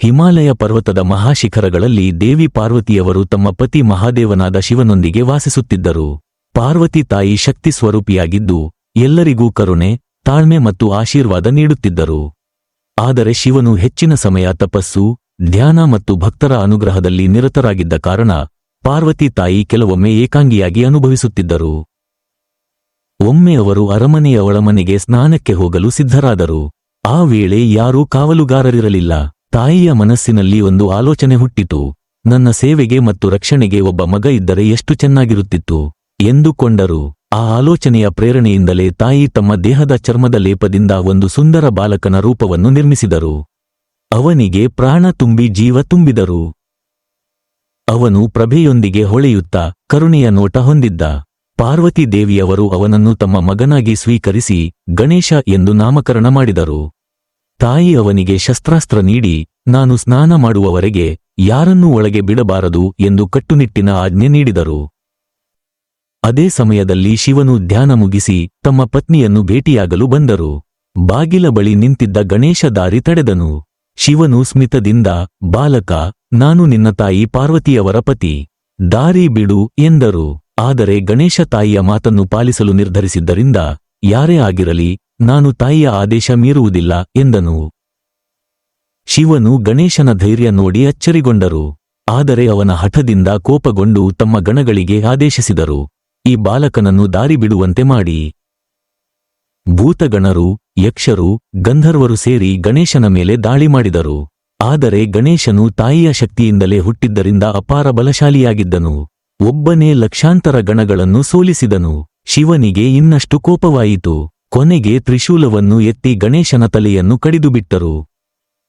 ಹಿಮಾಲಯ ಪರ್ವತದ ಮಹಾಶಿಖರಗಳಲ್ಲಿ ದೇವಿ ಪಾರ್ವತಿಯವರು ತಮ್ಮ ಪತಿ ಮಹಾದೇವನಾದ ಶಿವನೊಂದಿಗೆ ವಾಸಿಸುತ್ತಿದ್ದರು. ಪಾರ್ವತಿ ತಾಯಿ ಶಕ್ತಿ ಸ್ವರೂಪಿಯಾಗಿದ್ದು ಎಲ್ಲರಿಗೂ ಕರುಣೆ, ತಾಳ್ಮೆ ಮತ್ತು ಆಶೀರ್ವಾದ ನೀಡುತ್ತಿದ್ದರು. ಆದರೆ ಶಿವನು ಹೆಚ್ಚಿನ ಸಮಯ ತಪಸ್ಸು, ಧ್ಯಾನ ಮತ್ತು ಭಕ್ತರ ಅನುಗ್ರಹದಲ್ಲಿ ನಿರತರಾಗಿದ್ದ ಕಾರಣ ಪಾರ್ವತಿ ತಾಯಿ ಕೆಲವೊಮ್ಮೆ ಏಕಾಂಗಿಯಾಗಿ ಅನುಭವಿಸುತ್ತಿದ್ದರು. ಒಮ್ಮೆ ಅವರು ಅರಮನೆಯ ಒಳಮನೆಗೆ ಸ್ನಾನಕ್ಕೆ ಹೋಗಲು ಸಿದ್ಧರಾದರು. ಆ ವೇಳೆ ಯಾರೂ ಕಾವಲುಗಾರರಿರಲಿಲ್ಲ. ತಾಯಿಯ ಮನಸ್ಸಿನಲ್ಲಿ ಒಂದು ಆಲೋಚನೆ ಹುಟ್ಟಿತು. ನನ್ನ ಸೇವೆಗೆ ಮತ್ತು ರಕ್ಷಣೆಗೆ ಒಬ್ಬ ಮಗ ಇದ್ದರೆ ಎಷ್ಟು ಚೆನ್ನಾಗಿರುತ್ತಿತ್ತು ಎಂದುಕೊಂಡರು. ಆ ಆಲೋಚನೆಯ ಪ್ರೇರಣೆಯಿಂದಲೇ ತಾಯಿ ತಮ್ಮ ದೇಹದ ಚರ್ಮದ ಲೇಪದಿಂದ ಒಂದು ಸುಂದರ ಬಾಲಕನ ರೂಪವನ್ನು ನಿರ್ಮಿಸಿದರು. ಅವನಿಗೆ ಪ್ರಾಣ ತುಂಬಿ ಜೀವ ತುಂಬಿದರು. ಅವನು ಪ್ರಭೆಯೊಂದಿಗೆ ಹೊಳೆಯುತ್ತಾ ಕರುಣೆಯ ನೋಟ ಹೊಂದಿದ್ದ. ಪಾರ್ವತಿ ದೇವಿಯವರು ಅವನನ್ನು ತಮ್ಮ ಮಗನಾಗಿ ಸ್ವೀಕರಿಸಿ ಗಣೇಶ ಎಂದು ನಾಮಕರಣ ಮಾಡಿದರು. ತಾಯಿ ಅವನಿಗೆ ಶಸ್ತ್ರಾಸ್ತ್ರ ನೀಡಿ, ನಾನು ಸ್ನಾನ ಮಾಡುವವರೆಗೆ ಯಾರನ್ನೂ ಒಳಗೆ ಬಿಡಬಾರದು ಎಂದು ಕಟ್ಟುನಿಟ್ಟಿನ ಆಜ್ಞೆ ನೀಡಿದರು. ಅದೇ ಸಮಯದಲ್ಲಿ ಶಿವನು ಧ್ಯಾನ ಮುಗಿಸಿ ತಮ್ಮ ಪತ್ನಿಯನ್ನು ಭೇಟಿಯಾಗಲು ಬಂದರು. ಬಾಗಿಲ ಬಳಿ ನಿಂತಿದ್ದ ಗಣೇಶ ದಾರಿ ತಡೆದನು. ಶಿವನು ಸ್ಮಿತದಿಂದ, ಬಾಲಕ, ನಾನು ನಿನ್ನ ತಾಯಿ ಪಾರ್ವತಿಯವರ ಪತಿ, ದಾರಿ ಬಿಡು ಎಂದರು. ಆದರೆ ಗಣೇಶ ತಾಯಿಯ ಮಾತನ್ನು ಪಾಲಿಸಲು ನಿರ್ಧರಿಸಿದ್ದರಿಂದ, ಯಾರೇ ಆಗಿರಲಿ ನಾನು ತಾಯಿಯ ಆದೇಶ ಮೀರುವುದಿಲ್ಲ ಎಂದನು. ಶಿವನು ಗಣೇಶನ ಧೈರ್ಯ ನೋಡಿ ಅಚ್ಚರಿಗೊಂಡರು. ಆದರೆ ಅವನ ಹಠದಿಂದ ಕೋಪಗೊಂಡು ತಮ್ಮ ಗಣಗಳಿಗೆ ಆದೇಶಿಸಿದರು, ಈ ಬಾಲಕನನ್ನು ದಾರಿ ಬಿಡುವಂತೆ ಮಾಡಿ. ಭೂತಗಣರು, ಯಕ್ಷರು, ಗಂಧರ್ವರು ಸೇರಿ ಗಣೇಶನ ಮೇಲೆ ದಾಳಿ ಮಾಡಿದರು. ಆದರೆ ಗಣೇಶನು ತಾಯಿಯ ಶಕ್ತಿಯಿಂದಲೇ ಹುಟ್ಟಿದ್ದರಿಂದ ಅಪಾರ ಬಲಶಾಲಿಯಾಗಿದ್ದನು. ಒಬ್ಬನೇ ಲಕ್ಷಾಂತರ ಗಣಗಳನ್ನು ಸೋಲಿಸಿದನು. ಶಿವನಿಗೆ ಇನ್ನಷ್ಟು ಕೋಪವಾಯಿತು. ಕೊನೆಗೆ ತ್ರಿಶೂಲವನ್ನು ಎತ್ತಿ ಗಣೇಶನ ತಲೆಯನ್ನು ಕಡಿದುಬಿಟ್ಟರು.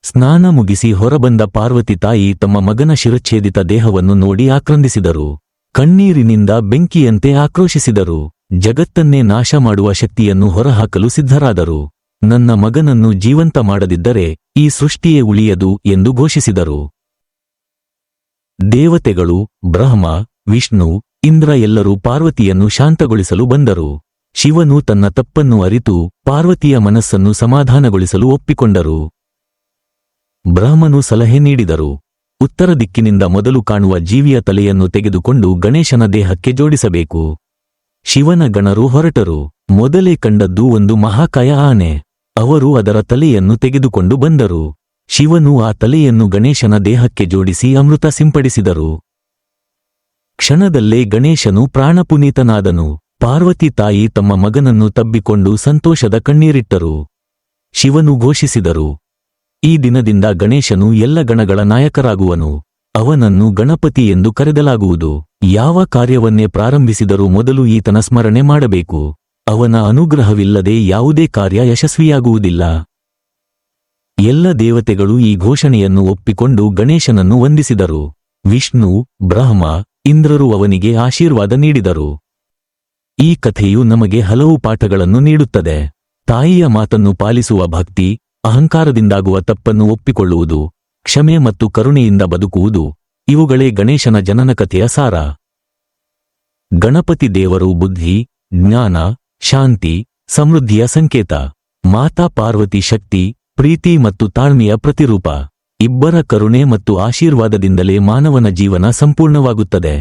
ಸ್ನಾನ ಮುಗಿಸಿ ಹೊರಬಂದ ಪಾರ್ವತಿ ತಾಯಿ ತಮ್ಮ ಮಗನ ಶಿರಚ್ಛೇದಿತ ದೇಹವನ್ನು ನೋಡಿ ಆಕ್ರಂದಿಸಿದರು. ಕಣ್ಣೀರಿನಿಂದ ಬೆಂಕಿಯಂತೆ ಆಕ್ರೋಶಿಸಿದರು. ಜಗತ್ತನ್ನೇ ನಾಶ ಮಾಡುವ ಶಕ್ತಿಯನ್ನು ಹೊರಹಾಕಲು ಸಿದ್ಧರಾದರು. ನನ್ನ ಮಗನನ್ನು ಜೀವಂತ ಮಾಡದಿದ್ದರೆ ಈ ಸೃಷ್ಟಿಯೇ ಉಳಿಯದು ಎಂದು ಘೋಷಿಸಿದರು. ದೇವತೆಗಳು, ಬ್ರಹ್ಮ, ವಿಷ್ಣು, ಇಂದ್ರ ಎಲ್ಲರೂ ಪಾರ್ವತಿಯನ್ನು ಶಾಂತಗೊಳಿಸಲು ಬಂದರು. ಶಿವನು ತನ್ನ ತಪ್ಪನ್ನು ಅರಿತು ಪಾರ್ವತಿಯ ಮನಸ್ಸನ್ನು ಸಮಾಧಾನಗೊಳಿಸಲು ಒಪ್ಪಿಕೊಂಡರು. ಬ್ರಹ್ಮನು ಸಲಹೆ ನೀಡಿದರು. ಉತ್ತರ ದಿಕ್ಕಿನಿಂದ ಮೊದಲು ಕಾಣುವ ಜೀವಿಯ ತಲೆಯನ್ನು ತೆಗೆದುಕೊಂಡು ಗಣೇಶನ ದೇಹಕ್ಕೆ ಜೋಡಿಸಬೇಕು. ಶಿವನ ಗಣರು ಹೊರಟರು. ಮೊದಲೇ ಕಂಡದ್ದು ಒಂದು ಮಹಾಕಾಯ ಆನೆ. ಅವರು ಅದರ ತಲೆಯನ್ನು ತೆಗೆದುಕೊಂಡು ಬಂದರು. ಶಿವನು ಆ ತಲೆಯನ್ನು ಗಣೇಶನ ದೇಹಕ್ಕೆ ಜೋಡಿಸಿ ಅಮೃತ ಸಿಂಪಡಿಸಿದರು. ಕ್ಷಣದಲ್ಲೇ ಗಣೇಶನು ಪ್ರಾಣಪುನೀತನಾದನು. ಪಾರ್ವತಿ ತಾಯಿ ತಮ್ಮ ಮಗನನ್ನು ತಬ್ಬಿಕೊಂಡು ಸಂತೋಷದ ಕಣ್ಣೀರಿಟ್ಟರು. ಶಿವನು ಘೋಷಿಸಿದರು, ಈ ದಿನದಿಂದ ಗಣೇಶನು ಎಲ್ಲ ಗಣಗಳ ನಾಯಕರಾಗುವನು. ಅವನನ್ನು ಗಣಪತಿ ಎಂದು ಕರೆದಲಾಗುವುದು. ಯಾವ ಕಾರ್ಯವನ್ನೇ ಪ್ರಾರಂಭಿಸಿದರೂ ಮೊದಲು ಈತನ ಸ್ಮರಣೆ ಮಾಡಬೇಕು. ಅವನ ಅನುಗ್ರಹವಿಲ್ಲದೆ ಯಾವುದೇ ಕಾರ್ಯ ಯಶಸ್ವಿಯಾಗುವುದಿಲ್ಲ. ಎಲ್ಲ ದೇವತೆಗಳು ಈ ಘೋಷಣೆಯನ್ನು ಒಪ್ಪಿಕೊಂಡು ಗಣೇಶನನ್ನು ವಂದಿಸಿದರು. ವಿಷ್ಣು, ಬ್ರಹ್ಮ, ಇಂದ್ರರು ಅವನಿಗೆ ಆಶೀರ್ವಾದ ನೀಡಿದರು. ಈ ಕಥೆಯು ನಮಗೆ ಹಲವು ಪಾಠಗಳನ್ನು ನೀಡುತ್ತದೆ. ತಾಯಿಯ ಮಾತನ್ನು ಪಾಲಿಸುವ ಭಕ್ತಿ, ಅಹಂಕಾರದಿಂದಾಗುವ ತಪ್ಪನ್ನು ಒಪ್ಪಿಕೊಳ್ಳುವುದು, ಕ್ಷಮೆ ಮತ್ತು ಕರುಣೆಯಿಂದ ಬದುಕುವುದು, ಇವುಗಳೇ ಗಣೇಶನ ಜನನ ಕಥೆಯ ಸಾರ. ಗಣಪತಿ ದೇವರು ಬುದ್ಧಿ, ಜ್ಞಾನ, ಶಾಂತಿ, ಸಮೃದ್ಧಿಯ ಸಂಕೇತ. ಮಾತಾ ಪಾರ್ವತಿ ಶಕ್ತಿ, ಪ್ರೀತಿ ಮತ್ತು ತಾಳ್ಮೆಯ ಪ್ರತಿರೂಪ. ಇಬ್ಬರ ಕರುಣೆ ಮತ್ತು ಆಶೀರ್ವಾದದಿಂದಲೇ ಮಾನವನ ಜೀವನ ಸಂಪೂರ್ಣವಾಗುತ್ತದೆ.